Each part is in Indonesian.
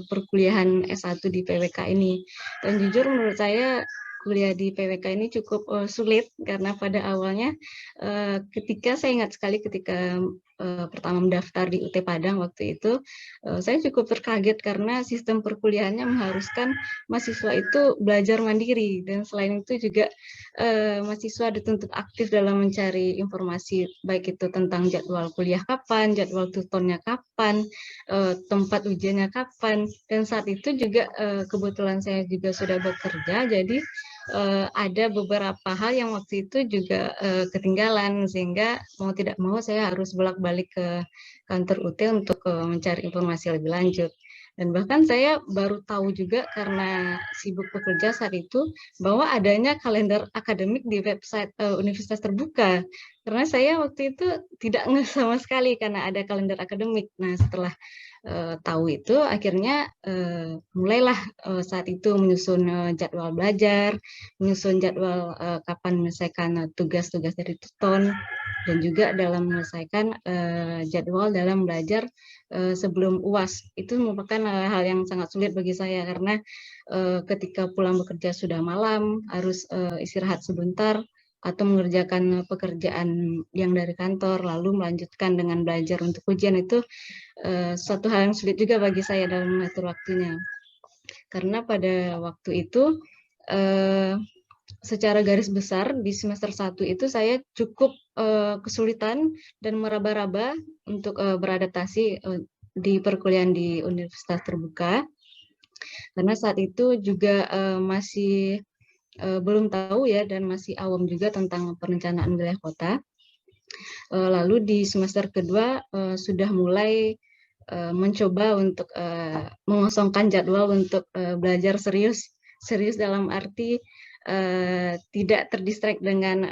perkuliahan S1 di PWK ini. Dan jujur menurut saya kuliah di PWK ini cukup sulit karena pada awalnya ketika saya ingat sekali ketika pertama mendaftar di UT Padang waktu itu, saya cukup terkaget karena sistem perkuliahannya mengharuskan mahasiswa itu belajar mandiri, dan selain itu juga mahasiswa dituntut aktif dalam mencari informasi baik itu tentang jadwal kuliah kapan, jadwal tutornya kapan, tempat ujiannya kapan. Dan saat itu juga kebetulan saya juga sudah bekerja, jadi ada beberapa hal yang waktu itu juga ketinggalan, sehingga mau tidak mau saya harus bolak-balik ke kantor UT untuk mencari informasi lebih lanjut. Dan bahkan saya baru tahu juga karena sibuk bekerja saat itu bahwa adanya kalender akademik di website Universitas Terbuka. Karena saya waktu itu tidak ngeh sama sekali karena ada kalender akademik. Nah, setelah tahu itu akhirnya mulailah saat itu menyusun jadwal belajar, menyusun jadwal kapan menyelesaikan tugas-tugas dari tuton, dan juga dalam menyelesaikan jadwal dalam belajar sebelum UAS. Itu merupakan hal yang sangat sulit bagi saya karena ketika pulang bekerja sudah malam, harus istirahat sebentar atau mengerjakan pekerjaan yang dari kantor, lalu melanjutkan dengan belajar untuk ujian, itu suatu hal yang sulit juga bagi saya dalam mengatur waktunya. Karena pada waktu itu secara garis besar di semester 1 itu saya cukup kesulitan dan meraba-raba untuk beradaptasi di perkuliahan di Universitas Terbuka. Karena saat itu juga masih belum tahu ya, dan masih awam juga tentang perencanaan wilayah kota. Lalu di semester kedua sudah mulai mencoba untuk mengosongkan jadwal untuk belajar serius dalam arti tidak terdistract dengan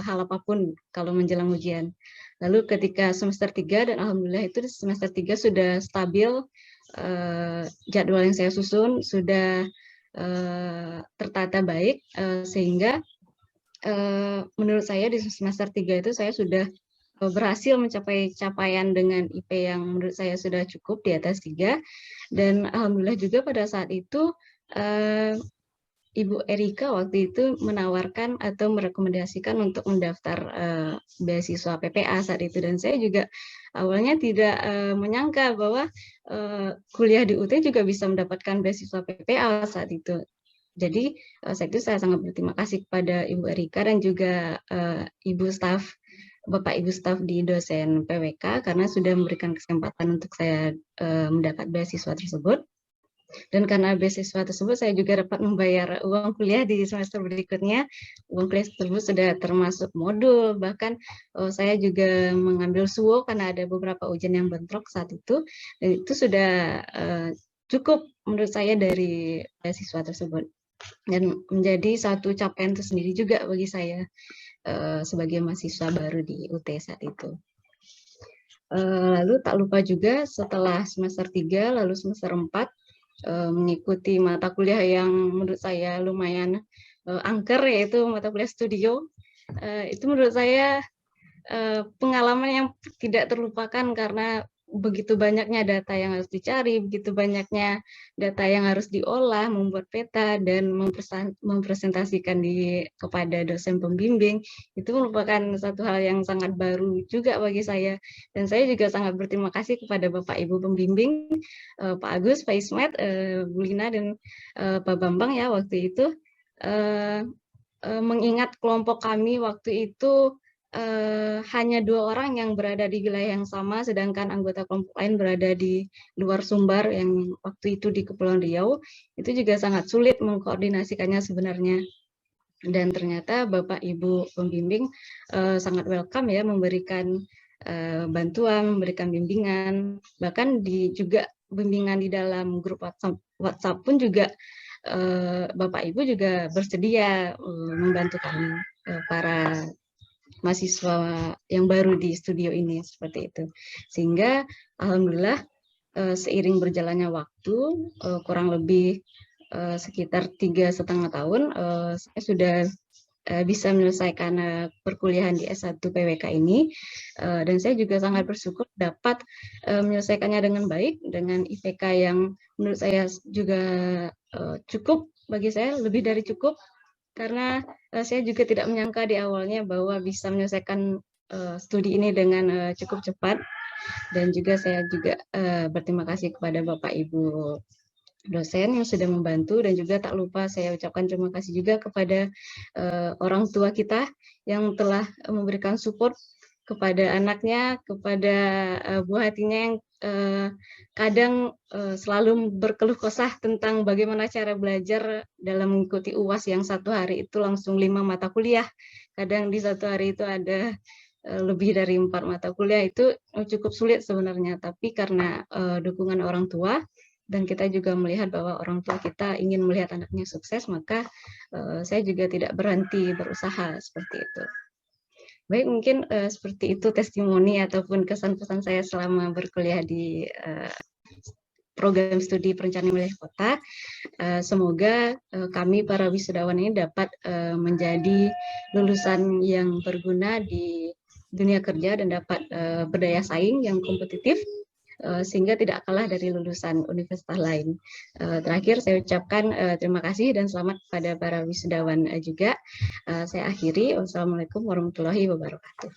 hal apapun kalau menjelang ujian. Lalu ketika semester 3, dan alhamdulillah itu di semester 3 sudah stabil, jadwal yang saya susun sudah tertata baik, sehingga menurut saya di semester 3 itu saya sudah berhasil mencapai capaian dengan IP yang menurut saya sudah cukup di atas 3. Dan alhamdulillah juga pada saat itu Ibu Erika waktu itu menawarkan atau merekomendasikan untuk mendaftar beasiswa PPA saat itu, dan saya juga awalnya tidak menyangka bahwa kuliah di UT juga bisa mendapatkan beasiswa PPA saat itu. Jadi saat itu saya sangat berterima kasih kepada Ibu Erika dan juga Bapak Ibu staf di dosen PWK karena sudah memberikan kesempatan untuk saya mendapat beasiswa tersebut. Dan karena beasiswa tersebut saya juga dapat membayar uang kuliah di semester berikutnya. Uang kuliah tersebut sudah termasuk modul, bahkan saya juga mengambil SUO karena ada beberapa ujian yang bentrok saat itu, dan itu sudah cukup menurut saya dari beasiswa tersebut, dan menjadi satu capaian tersendiri juga bagi saya sebagai mahasiswa baru di UT saat itu. Lalu tak lupa juga setelah semester 3 lalu semester 4 mengikuti mata kuliah yang menurut saya lumayan angker, yaitu mata kuliah studio. Itu menurut saya pengalaman yang tidak terlupakan karena begitu banyaknya data yang harus dicari, begitu banyaknya data yang harus diolah, membuat peta dan mempresentasikan kepada dosen pembimbing. Itu merupakan satu hal yang sangat baru juga bagi saya. Dan saya juga sangat berterima kasih kepada Bapak Ibu pembimbing, Pak Agus, Pak Ismet, Bu Lina, dan Pak Bambang ya waktu itu. Mengingat kelompok kami waktu itu hanya 2 orang yang berada di wilayah yang sama, sedangkan anggota kelompok lain berada di luar Sumbar yang waktu itu di Kepulauan Riau. Itu juga sangat sulit mengkoordinasikannya sebenarnya. Dan ternyata Bapak Ibu pembimbing sangat welcome ya, memberikan bantuan, memberikan bimbingan, bahkan juga bimbingan di dalam grup WhatsApp pun juga Bapak Ibu juga bersedia membantu kami para mahasiswa yang baru di studio ini, seperti itu. Sehingga alhamdulillah seiring berjalannya waktu kurang lebih sekitar 3,5 tahun saya sudah bisa menyelesaikan perkuliahan di S1 PWK ini. Dan saya juga sangat bersyukur dapat menyelesaikannya dengan baik, dengan IPK yang menurut saya juga cukup, bagi saya lebih dari cukup, karena saya juga tidak menyangka di awalnya bahwa bisa menyelesaikan studi ini dengan cukup cepat. Dan juga saya juga berterima kasih kepada Bapak Ibu dosen yang sudah membantu, dan juga tak lupa saya ucapkan terima kasih juga kepada orang tua kita yang telah memberikan support kepada anaknya, kepada buah hatinya yang kadang selalu berkeluh kesah tentang bagaimana cara belajar dalam mengikuti UAS yang satu hari itu langsung 5 mata kuliah. Kadang di satu hari itu ada lebih dari 4 mata kuliah, itu cukup sulit sebenarnya. Tapi karena dukungan orang tua, dan kita juga melihat bahwa orang tua kita ingin melihat anaknya sukses, maka saya juga tidak berhenti berusaha seperti itu. Baik, mungkin seperti itu testimoni ataupun kesan-pesan saya selama berkuliah di program studi perencanaan wilayah kota. Semoga kami para wisudawan ini dapat menjadi lulusan yang berguna di dunia kerja dan dapat berdaya saing yang kompetitif, sehingga tidak kalah dari lulusan universitas lain. Terakhir saya ucapkan terima kasih dan selamat kepada para wisudawan juga. Saya akhiri. Wassalamualaikum warahmatullahi wabarakatuh.